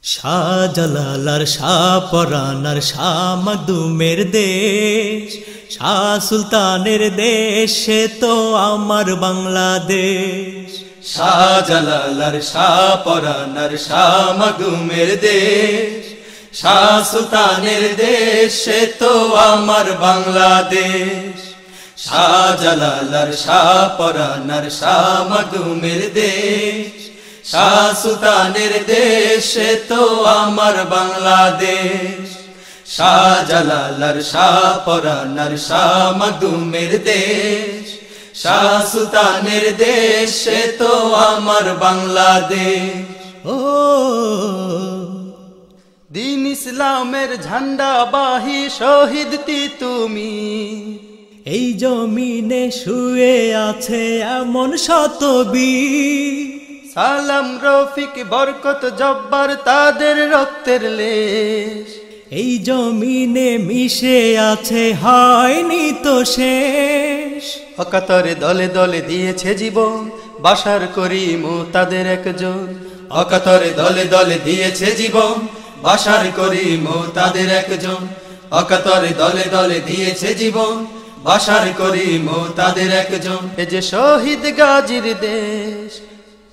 শাহজালাল আর শাহপরাণ আর শাহ মাকদুমের দেশ, শাহ সুলতানের দেশ, সে তো আমার বাংলাদেশ। শাহজালাল আর শাহপরাণ আর শাহ মাকদুমের দেশ, শাহ সুলতানের দেশ, সে তো আমার বাংলাদেশ। শাহজালাল আর শাহপরাণ আর শাহ মাকদুমের দেশ, শাহ সুলতানের দেশ, সে তো আমার বাংলাদেশ। শাহজালাল আর শাহপরাণ আর শাহ মাকদুমের দেশ, শাহ সুলতানের দেশ, সে তো আমার বাংলাদেশ। ও দিন ইসলামের ঝান্ডাবাহী শহীদ তুমি, এই জমিনে শুয়ে আছে এমন শত বীর। সালাম রফিক বরকত জব্বার তাদের রক্তের লেশ, এই জমিনে মিশে আছে হয়নি তো শেষ। অকাতরে দলে দলে দিয়েছে জীবন, বাশার করিম তাদের একজন। অকাতরে দলে দলে দিয়েছে জীবন, বাশার করিম তাদের একজন। অকাতরে দলে দলে দিয়েছে জীবন, বাশার করিম তাদের একজন। এ যে শহীদ গাজীর দেশ,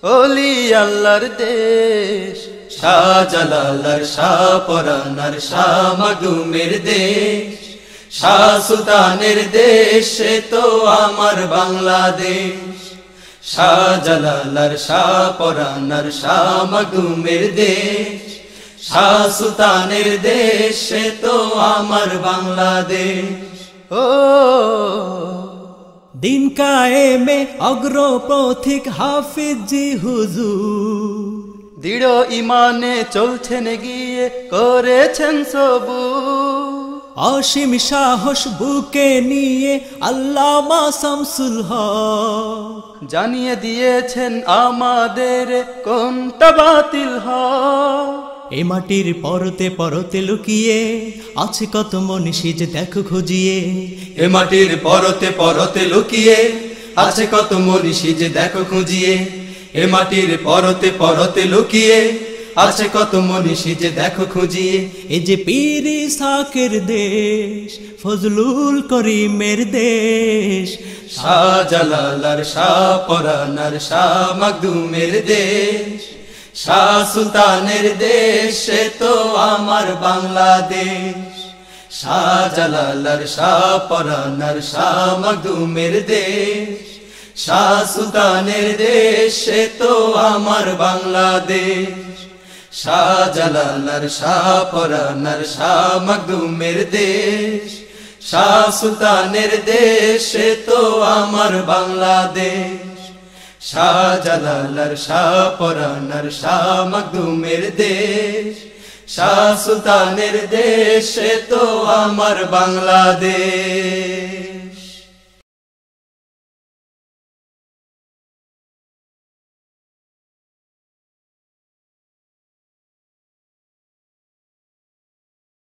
ওলি আল্লাহর দেশ। শাহজালাল আর শাহপরাণ আর শাহ মাকদুমের দেশ, শাহ সুলতানের দেশ, সে তো আমার বাংলাদেশ। শাহজালাল আর শাহপরাণ আর শাহ মাকদুমের দেশ, শাহ সুলতানের দেশ, সে তো আমার বাংলাদেশ। ও দিন কায়েমে অগ্রপথিক হাফিজ জি হুজুর, দৃঢ় ইমানে চলছেন গিয়ে করেছেন সবুর। অসীম সাহস বুকে নিয়ে আল্লামা শামসুল হক জানিয়ে দিয়েছেন আমাদের কোনটা বাতিল হয়। এ মাটির পরতে পরতে লুকিয়ে আছে কত মনীষী যে দেখো খুঁজিয়ে। এ মাটির পরতে পরতে লুকিয়ে আছে কত মনীষী যে দেখো খুঁজিয়ে। এ মাটির পরতে পরতে লুকিয়ে আছে কত মনীষী যে দেখো খুঁজিয়ে। এ যে পীর ইসহাকের দেশ, ফজলুল করিমের দেশ। শাহজালাল আর শাহপরাণ আর শাহ মাকদুমের দেশ, শাহ সুলতানের দেশ, সে তো আমার বাংলাদেশ। শাহজালাল আর শাহপরাণ আর শাহ মাকদুমের দেশ, শাহ সুলতানের দেশ, সে তো আমার বাংলাদেশ। শাহজালাল আর শাহপরাণ আর শাহ মাকদুমের দেশ, শাহ সুলতানের দেশ, সে তো আমার বাংলাদেশ। শাহজালাল আর শাহপরাণ আর শাহ মাকদুমের দেশ, শাহ সুলতানের দেশ, সে তো আমার বাংলাদেশ।